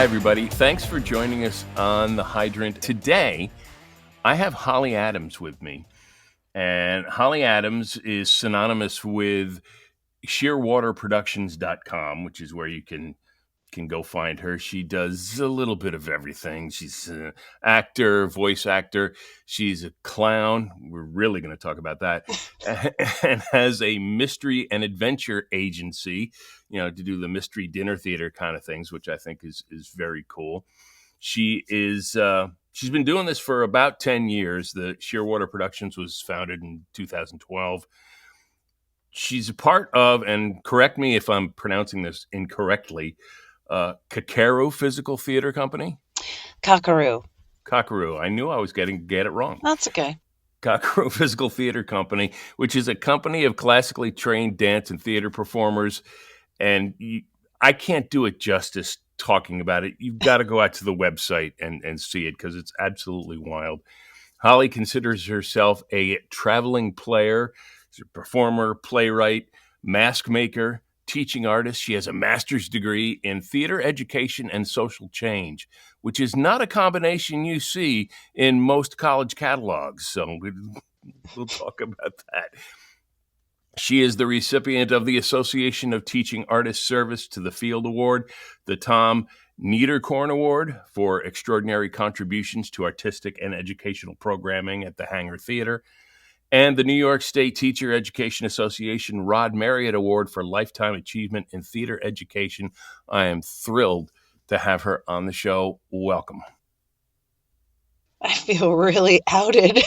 Hi, everybody. Thanks for joining us on The Hydrant. Today, I have Holly Adams with me. And Holly Adams is synonymous with sheerwaterproductions.com, which is where you can go find her. She does a little bit of everything. She's an actor, voice actor. She's a clown. We're really going to talk about that. And has a mystery and adventure agency, to do the mystery dinner theater kind of things, which I think is very cool. She's been doing this for about 10 years. The Sheerwater Productions was founded in 2012. She's a part of, and correct me if I'm pronouncing this incorrectly, Kakaru Physical Theater Company? Kakaru. I knew I was get it wrong. That's okay. Kakaru Physical Theater Company, which is a company of classically trained dance and theater performers. And I can't do it justice talking about it. You've got to go out to the website and see it because it's absolutely wild. Holly considers herself a traveling player. She's a performer, playwright, mask maker, teaching artist. She has a master's degree in theater education and social change, which is not a combination you see in most college catalogs. So we'll talk about that. She is the recipient of the Association of Teaching Artists Service to the Field Award, the Tom Niederkorn Award for extraordinary contributions to artistic and educational programming at the Hangar Theater, and the New York State Teacher Education Association Rod Marriott Award for Lifetime Achievement in Theater Education. I am thrilled to have her on the show. Welcome. I feel really outed.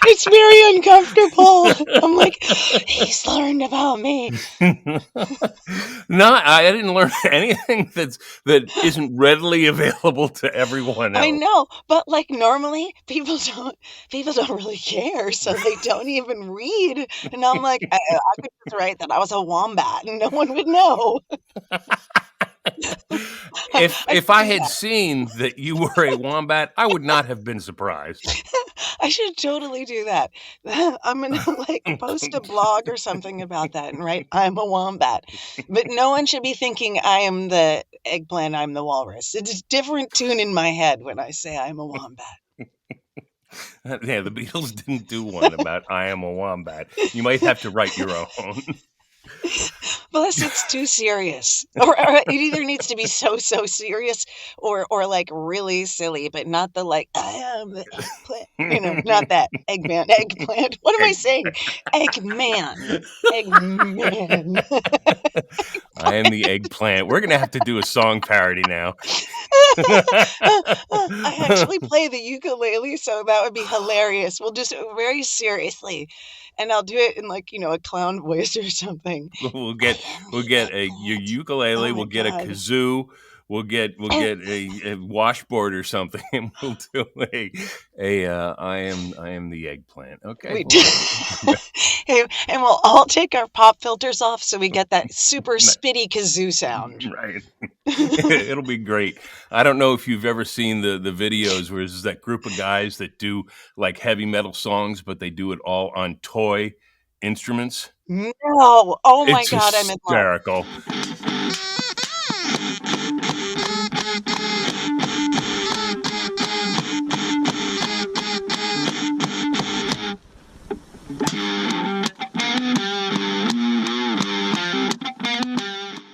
It's very uncomfortable. I'm like, he's learned about me. No, I didn't learn anything that isn't readily available to everyone else. I know, but normally people don't really care, so they don't even read. And I'm like, I could just write that I was a wombat, and no one would know. If I had seen that you were a wombat, I would not have been surprised. I should totally do that. I'm going to post a blog or something about that and write, I'm a wombat. But no one should be thinking I am the eggplant, I'm the walrus. It's a different tune in my head when I say I'm a wombat. Yeah, the Beatles didn't do one about I am a wombat. You might have to write your own. Plus, it's too serious. Or it either needs to be so serious or really silly, but not the I am the eggplant. Not that eggplant. What am I saying? Eggman. I am the eggplant. We're going to have to do a song parody now. I actually play the ukulele, so that would be hilarious. We'll just very seriously. And I'll do it in a clown voice or something. We'll get your ukulele. We'll get a kazoo. We'll get a washboard or something, and we'll do I am the eggplant. Okay. And we'll all take our pop filters off so we get that super spitty kazoo sound. Right. It'll be great. I don't know if you've ever seen the videos where there's that group of guys that do heavy metal songs, but they do it all on toy instruments. No. Oh my God, I'm in love. Hysterical.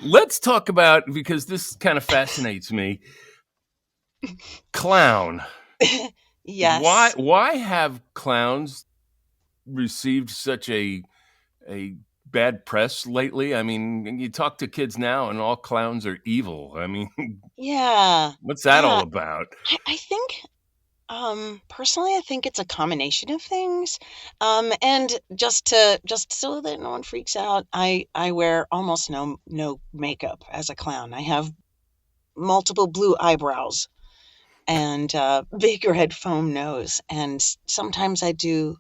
Let's talk about, because this kind of fascinates me, clown. Yes. Why have clowns received such a bad press lately? I mean, you talk to kids now and all clowns are evil. I mean, yeah. What's that all about? I think personally, I think it's a combination of things. And just so that no one freaks out, I wear almost no makeup as a clown. I have multiple blue eyebrows and big red foam nose, and sometimes I do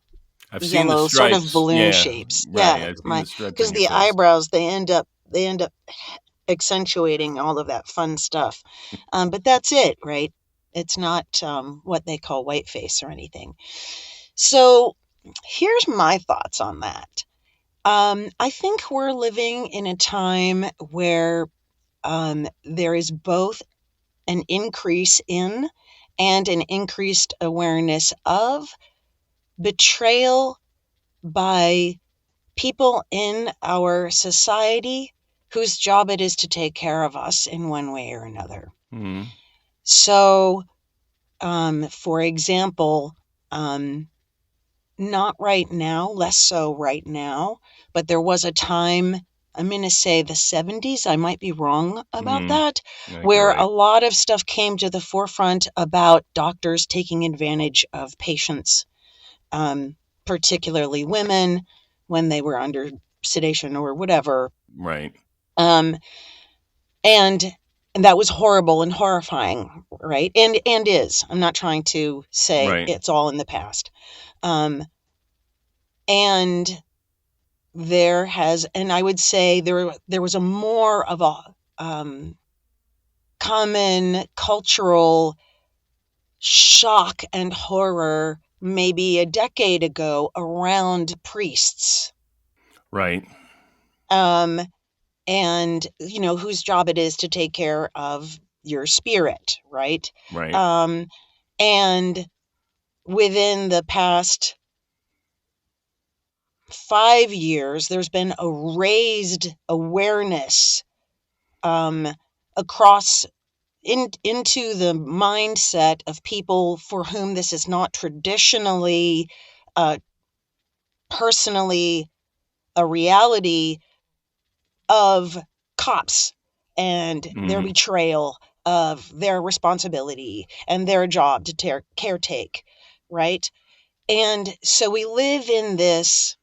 yellow sort of balloon shapes. Right. Yeah, because the eyebrows they end up accentuating all of that fun stuff. But that's it, right? It's not what they call whiteface or anything. So here's my thoughts on that. I think we're living in a time where There is both an increase in and an increased awareness of betrayal by people in our society whose job it is to take care of us in one way or another. Mm, So, for example, not right now, less so right now, but there was a time, I'm going to say the 70s, I might be wrong about mm, that, I think you're where right. a lot of stuff came to the forefront about doctors taking advantage of patients, um, particularly women, when they were under sedation or whatever. Right. Um, and and that was horrible and horrifying, right? And is. I'm not trying to say Right. it's all in the past. Um, and and I would say there was a more of a common cultural shock and horror maybe a decade ago around priests. Right. Um, and whose job it is to take care of your spirit, right? Right. Um, and within the past 5 years, there's been a raised awareness um, across into the mindset of people for whom this is not traditionally, uh, personally a reality, of cops and their Hmm. betrayal of their responsibility and their job to caretake, right? And so we live in this.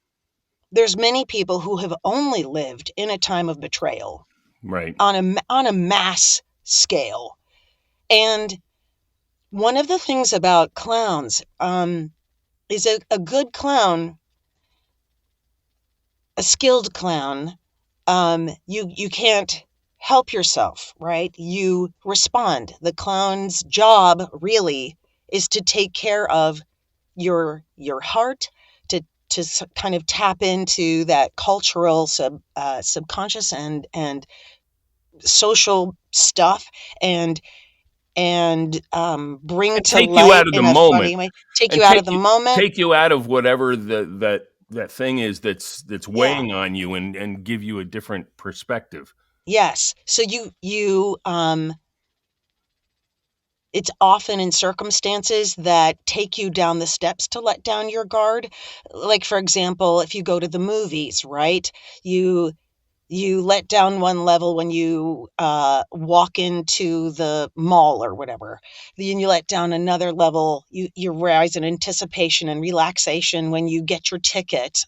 There's many people who have only lived in a time of betrayal Right. on a mass scale. And one of the things about clowns is a good clown, a skilled clown, you can't help yourself, right? You respond. The clown's job really is to take care of your heart, to kind of tap into that cultural subconscious and social stuff, and bring And to take you out light of the in a funny moment, way, take you and out of the moment. take you out of whatever that thing is that's Yeah. weighing on you, and give you a different perspective. Yes. So it's often in circumstances that take you down the steps to let down your guard. Like, for example, if you go to the movies, right? You you let down one level when you walk into the mall or whatever. Then you let down another level. You rise in anticipation and relaxation when you get your ticket.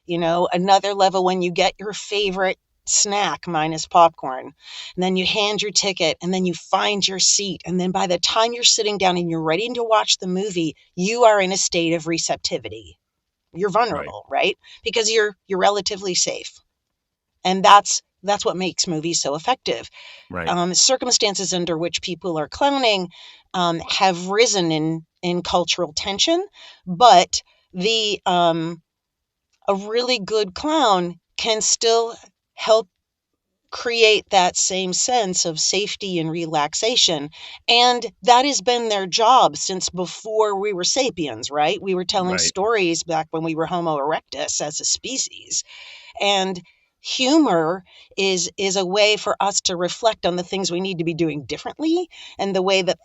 Another level when you get your favorite snack minus popcorn. And then you hand your ticket and then you find your seat. And then by the time you're sitting down and you're ready to watch the movie, you are in a state of receptivity. You're Right. vulnerable, right? Because you're relatively safe. And that's what makes movies so effective. Right. Circumstances under which people are clowning have risen in cultural tension, but the a really good clown can still help create that same sense of safety and relaxation. And that has been their job since before we were sapiens, right? We were telling Right. stories back when we were Homo erectus as a species. And humor is a way for us to reflect on the things we need to be doing differently, and the way that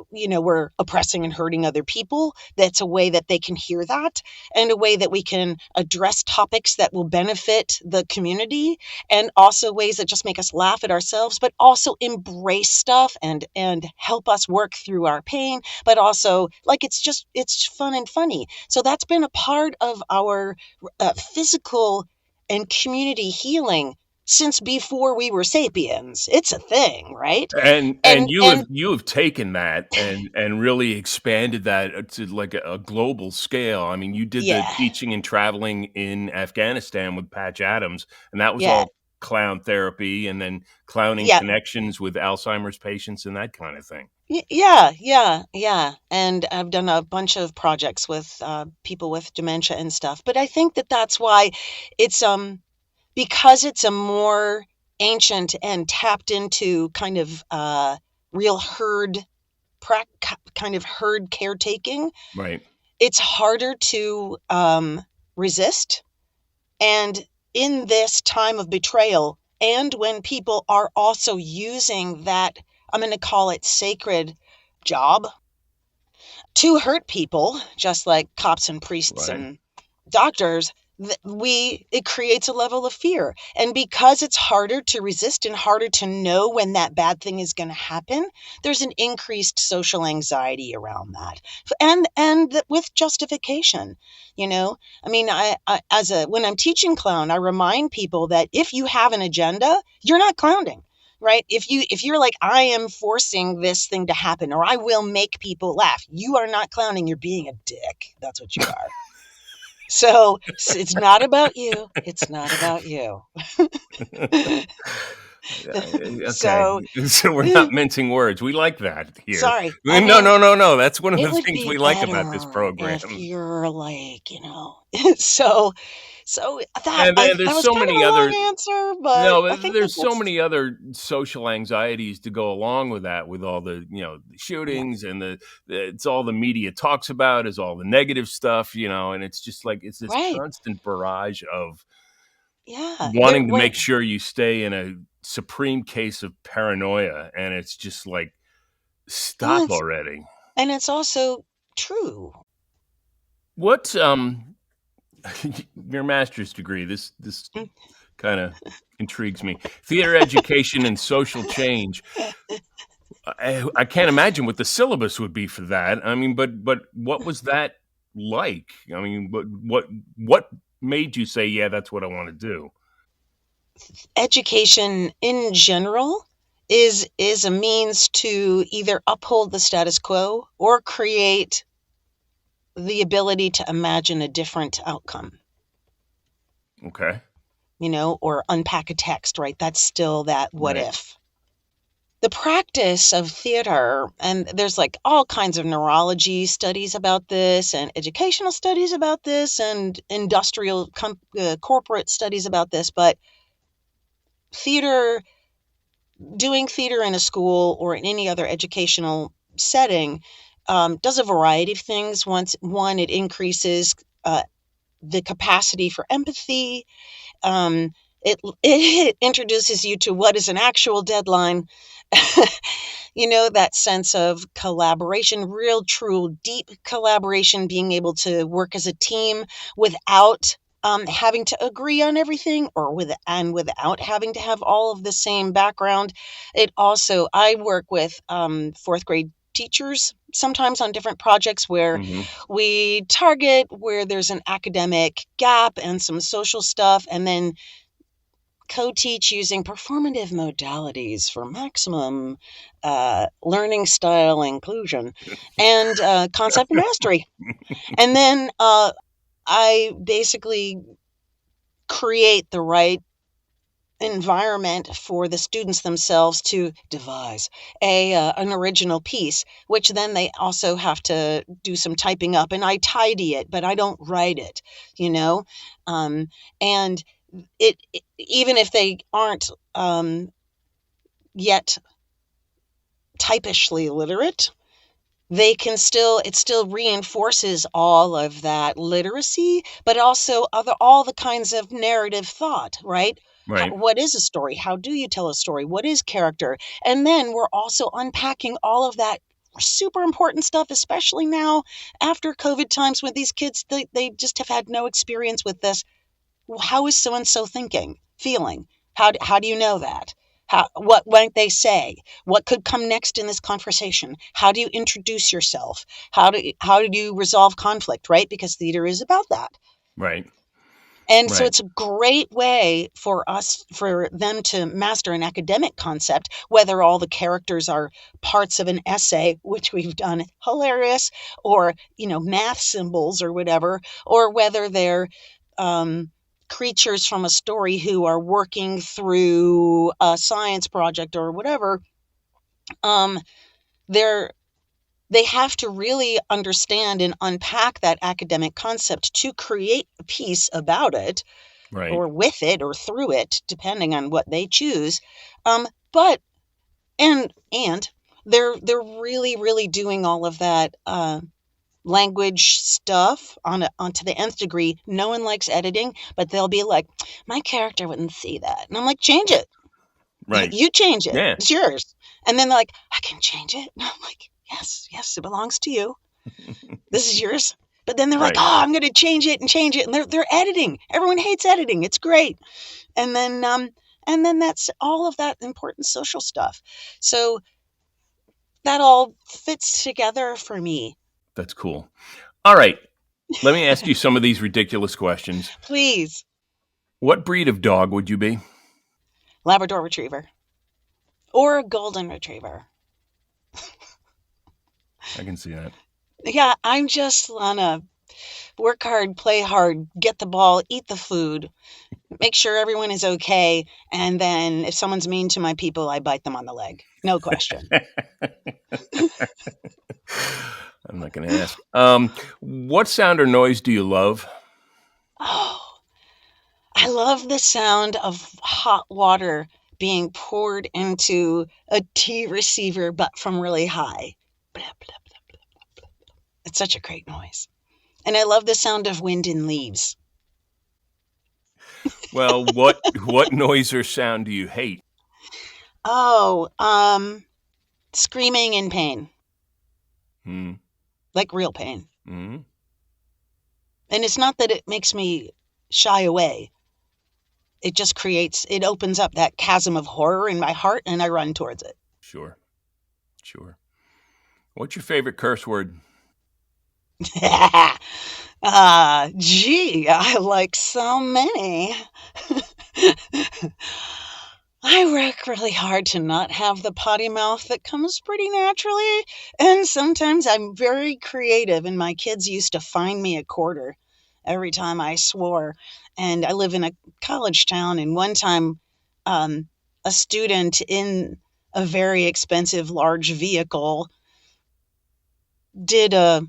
we're oppressing and hurting other people. That's a way that they can hear that, and a way that we can address topics that will benefit the community, and also ways that just make us laugh at ourselves, but also embrace stuff and help us work through our pain, but also, like, it's fun and funny. So that's been a part of our physical and community healing since before we were sapiens. It's a thing, right? And And you have taken that and really expanded that to like a global scale. I mean, you did the yeah, teaching and traveling in Afghanistan with Patch Adams, and that was yeah, all clown therapy, and then clowning yeah, connections with Alzheimer's patients and that kind of thing. yeah, yeah, yeah. And I've done a bunch of projects with people with dementia and stuff. But I think that that's why it's because it's a more ancient and tapped into kind of real herd kind of herd caretaking, Right. it's harder to resist. And in this time of betrayal, and when people are also using that, I'm going to call it sacred job to hurt people, just like cops and priests Right. and doctors, it creates a level of fear. And because it's harder to resist and harder to know when that bad thing is going to happen, there's an increased social anxiety around that. And with justification, you know, I mean, when I'm teaching clown, I remind people that if you have an agenda, you're not clowning. Right? If you're like, I am forcing this thing to happen, or I will make people laugh, you are not clowning, you're being a dick. That's what you are. So it's not about you. It's not about you. Okay. So, So we're not mincing words. We like that here. sorry. I No, mean, no, no, no. That's one of it the would things be we like about this better if program. you're like, so, that And that there's was so kind of many a long other answer, but no, I think that there's so that's, many other social anxieties to go along with that, with all the the yeah, shootings and it's all the media talks about is all the negative stuff, and it's just like it's this right. constant barrage of Yeah. There wanting to make when sure you stay in a supreme case of paranoia, and it's just like well, stop already. it's also true. What your master's degree? This Mm. kind of intrigues me. Theater education and social change. I can't imagine what the syllabus would be for that. I mean, but what was that like? I mean, what made you say, yeah, that's what I want to do? Education in general is a means to either uphold the status quo or create the ability to imagine a different outcome, Okay, or unpack a text, right? That's still that what right. if. The practice of theater, and there's like all kinds of neurology studies about this, and educational studies about this, and industrial corporate studies about this, but theater doing theater in a school or in any other educational setting does a variety of things. One, it increases the capacity for empathy. It introduces you to what is an actual deadline. That sense of collaboration, real, true, deep collaboration, being able to work as a team without having to agree on everything, without having to have all of the same background. I work with fourth grade teachers sometimes on different projects where Hmm. we target where there's an academic gap and some social stuff, and then co-teach using performative modalities for maximum learning style inclusion and concept mastery. And then I basically create the right environment for the students themselves to devise an original piece, which then they also have to do some typing up, and I tidy it, but I don't write it, you know. Um, and even if they aren't yet typishly literate, they can still it still reinforces all of that literacy, but also all the kinds of narrative thought, right? Right, What is a story? How do you tell a story? What is character? And then we're also unpacking all of that super important stuff, especially now after COVID times, when these kids, they just have had no experience with this. Well, how is so and so thinking, feeling? How do you know that? What might they say? What could come next in this conversation? How do you introduce yourself? How do you resolve conflict, right? Because theater is about that. right, And so right, it's a great way for them to master an academic concept, whether all the characters are parts of an essay, which we've done hilarious, or, math symbols or whatever, or whether they're um, creatures from a story who are working through a science project or whatever. Um, they're they have to really understand and unpack that academic concept to create a piece about it. Right. or with it or through it, depending on what they choose. But and they're really really doing all of that language stuff onto the nth degree. No one likes editing, but they'll be like, my character wouldn't see that, and I'm like, change it. Right. You change it. Yeah. It's yours. And then they're like, I can change it. And I'm like, yes, yes, it belongs to you. This is yours. But then they're like, Right. oh, I'm going to change it and change it. And they're editing. Everyone hates editing. It's great. And then that's all of that important social stuff. So that all fits together for me. That's cool. All right. Let me ask you some of these ridiculous questions. Please. What breed of dog would you be? Labrador Retriever or a Golden Retriever. I can see that. Yeah, I'm just on a work hard, play hard, get the ball, eat the food, make sure everyone is okay, and then if someone's mean to my people, I bite them on the leg. No question. I'm not going to ask. What sound or noise do you love? Oh, I love the sound of hot water being poured into a tea receiver, but from really high. Blah, blah, blah, blah, blah. It's such a great noise. And I love the sound of wind in leaves. Well, what noise or sound do you hate? Oh, screaming in pain, Hmm. like real pain. Hmm. And it's not that it makes me shy away. It opens up that chasm of horror in my heart and I run towards it. Sure. Sure. What's your favorite curse word? Gee, I like so many. I work really hard to not have the potty mouth that comes pretty naturally, and sometimes I'm very creative, and my kids used to fine me a quarter every time I swore. And I live in a college town, and one time, a student in a very expensive large vehicle did a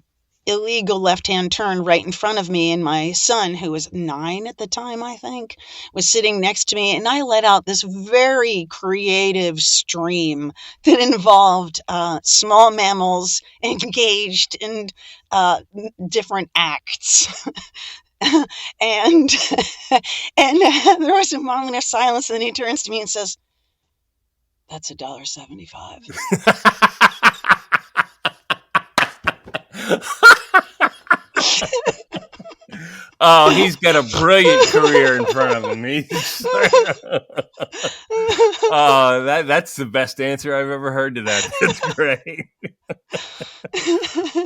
illegal left-hand turn right in front of me, and my son, who was 9 at the time, I think, was sitting next to me, and I let out this very creative stream that involved small mammals engaged in different acts. and and there was a moment of silence, and then he turns to me and says, "That's $1.75." Oh, he's got a brilliant career in front of him. That's the best answer I've ever heard to that. That's great.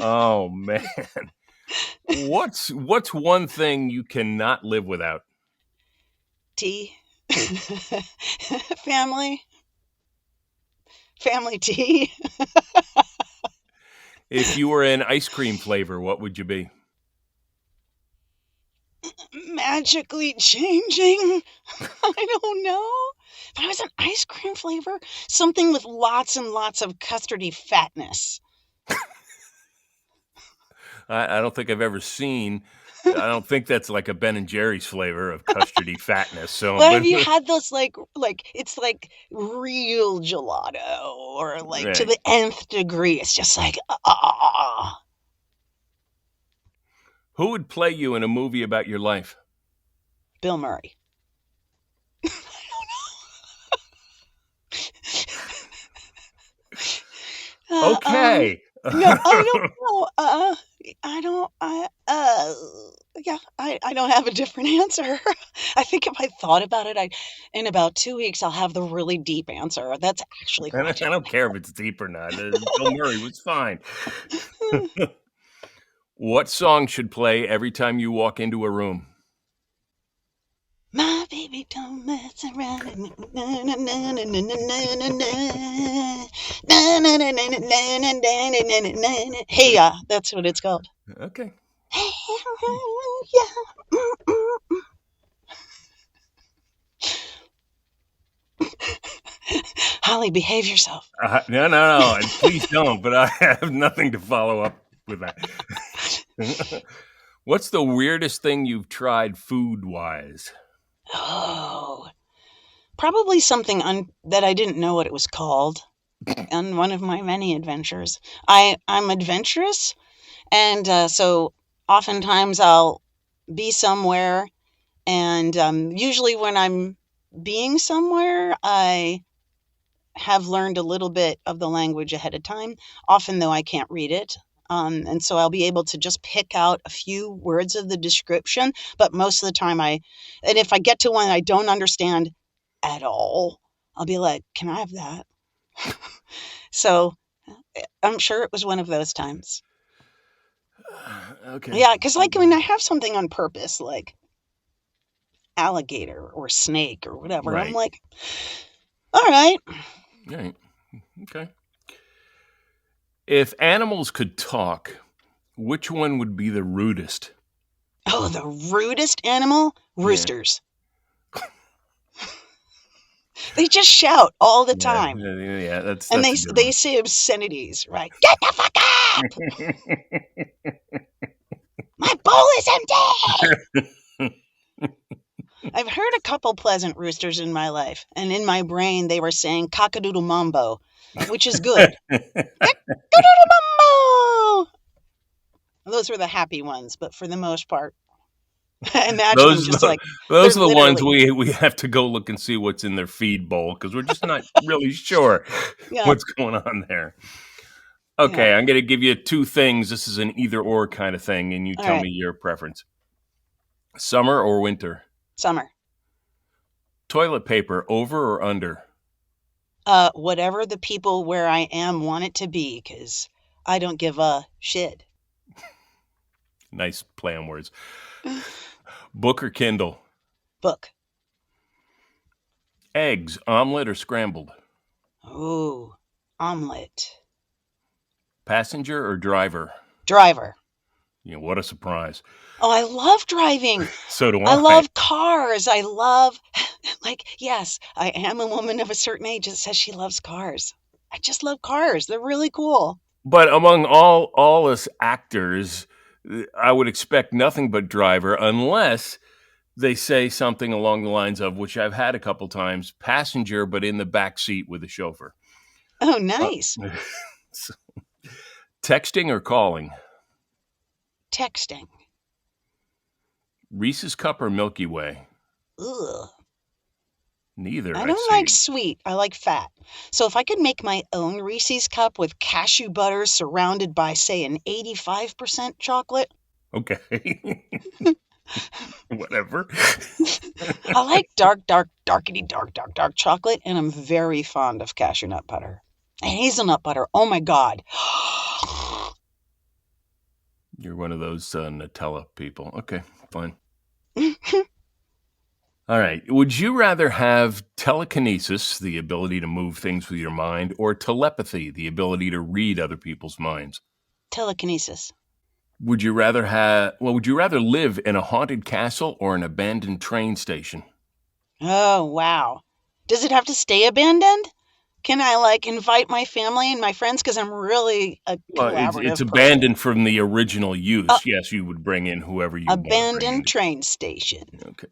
Oh man. What's one thing you cannot live without? Tea. family tea. If you were an ice cream flavor, what would you be? Magically changing. I don't know. If I was an ice cream flavor, something with lots and lots of custardy fatness. I don't think I've ever seen. I don't think that's like a Ben and Jerry's flavor of custardy fatness. So, But but have you had those it's like real gelato or like to right. the nth degree? It's just like ah. Who would play you in a movie about your life? Bill Murray. uh, um, Okay. no, I don't know. I don't. Yeah, I don't have a different answer. I think if I thought about it, in about 2 weeks I'll have the really deep answer. That's actually who I I don't care if do. it's deep or not. Bill Murray was fine. What song should play every time you walk into a room? My baby don't mess around. Hey, that's what it's called. Okay. Holly, behave yourself. No, and please don't. But I have nothing to follow up with that. What's the weirdest thing you've tried food wise? Oh, probably something that I didn't know what it was called on one of my many adventures. I'm adventurous, and so oftentimes I'll be somewhere, and usually when I'm being somewhere, I have learned a little bit of the language ahead of time, often though I can't read it. And so I'll be able to just pick out a few words of the description, but most of the time and if I get to one I don't understand at all, I'll be like, can I have that? So I'm sure it was one of those times. Okay. Yeah, because like when I have something on purpose, like alligator or snake or whatever, I'm Right. like, all right. Right. Okay. If animals could talk, which one would be the rudest? Oh, the rudest animal? Yeah. Roosters. They just shout all the Yeah. time. Yeah. Yeah. And That's a good they one. say obscenities, right? Get the fuck up! My bowl is empty! I've heard a couple pleasant roosters in my life, and in my brain they were saying cockadoodle mambo, which is good. Cockadoodle mambo! Those were the happy ones, but for the most part, I imagine them those just like, they're those are the ones literally, we have to go look and see what's in their feed bowl because we're just not really sure yeah, what's going on there. yeah. Okay, I'm going to give you two things. This is an either or kind of thing, and you All tell right, me your preference. Summer or winter? summer. Toilet paper over or under? Whatever the people where I am want it to be, because I don't give a shit. Nice play on words. Book or Kindle? Book. Eggs, omelet or scrambled? Ooh, omelet. Passenger or driver? Driver. What a surprise. Oh, I love driving. So do I I. love cars. I love, like, yes, I am a woman of a certain age that says she loves cars. I just love cars. They're really cool. But among all us actors, I would expect nothing but driver unless they say something along the lines of, which I've had a couple times, passenger, but in the back seat with the chauffeur. Oh, Uh, nice. texting or calling? Texting. Reese's Cup or Milky Way? Ugh. Neither, I I don't like see. sweet. I like fat. So if I could make my own Reese's cup with cashew butter surrounded by, say, an 85% chocolate, Okay. Whatever. I like darkety dark chocolate, and I'm very fond of cashew nut butter. And hazelnut butter. Oh my God. You're one of those Nutella people. Okay, fine. All right. Would you rather have telekinesis, the ability to move things with your mind, or telepathy, the ability to read other people's minds? Telekinesis. Would you rather live in a haunted castle or an abandoned train station? Oh, wow. Does it have to stay abandoned? Can I like invite my family and my friends? Because I'm really a Well, it's collaborative person. abandoned from the original Uh, use. Yes, you would bring in whoever you want to bring abandoned in. train station. Okay.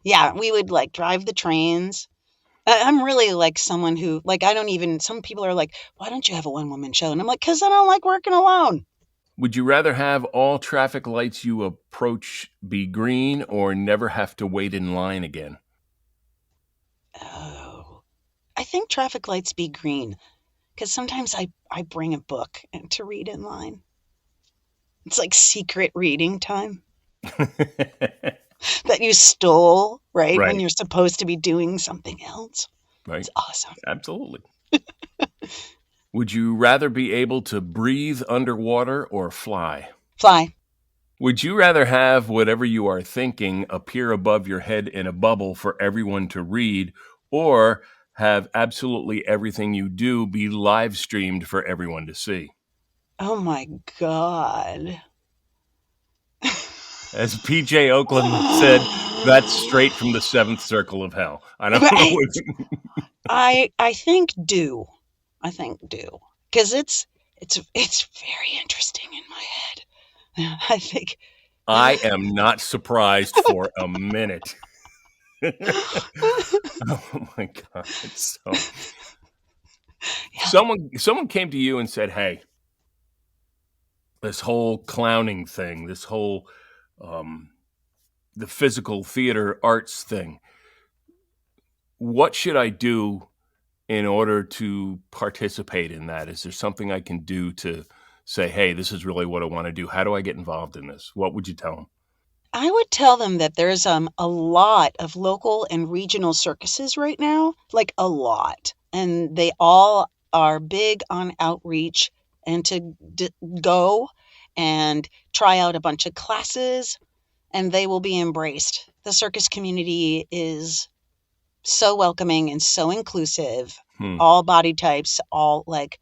Yeah, we would like drive the trains. I'm really like someone who, like, I don't even, some people are like, why don't you have a one woman show? And I'm like, because I don't like working alone. Would you rather have all traffic lights you approach be green or never have to wait in line again? Oh, I think traffic lights be green because sometimes I bring a book and to read in line. It's like secret reading time that you stole, right? When Right, you're supposed to be doing something else. right. It's awesome. Absolutely. Would you rather be able to breathe underwater or fly? Fly. Would you rather have whatever you are thinking appear above your head in a bubble for everyone to read, or have absolutely everything you do be live streamed for everyone to see? Oh my God. As PJ Oakland said, that's straight from the seventh circle of hell. I don't know. Right. I think do. I think do. Because it's very interesting in my head. I think I am not surprised for a minute. Oh my god. So Yeah. someone came to you and said, "Hey, this whole clowning thing, this whole um the physical theater arts thing, what should I do in order to participate in that? Is there something I can do to say, hey, this is really what I want to do? How do I get involved in this?" What would you tell them? I would tell them that there's a lot of local and regional circuses right now, like a lot, and they all are big on outreach and to go and try out a bunch of classes, and they will be embraced. The circus community is so welcoming and so inclusive, Hmm. all body types, all like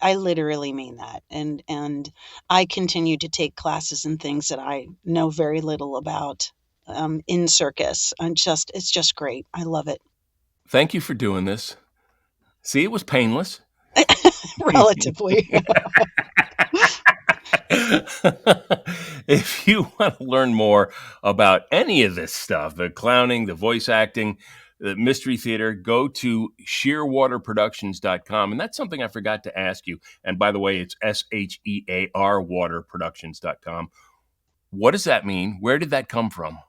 I literally mean that. And I continue to take classes and things that I know very little about in circus. It's just great. I love it. Thank you for doing this. See, it was painless. Relatively. If you want to learn more about any of this stuff, the clowning, the voice acting, the mystery theater, go to shearwaterproductions.com. And that's something I forgot to ask you. And by the way, it's SHEAR waterproductions.com. What does that mean? Where did that come from?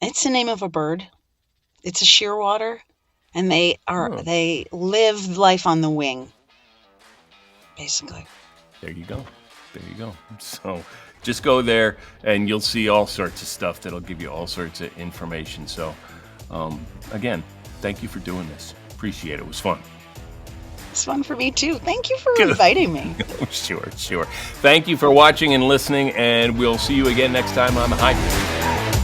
It's the name of a bird. It's a shearwater, and Oh, they live life on the wing, basically. there you go. There you go. So just go there and you'll see all sorts of stuff that'll give you all sorts of information. So, again, thank you for doing this. Appreciate it. It was fun. It's fun for me too. Thank you for Good. inviting me. Sure, sure. Thank you for watching and listening, and we'll see you again next time on The High Pitch.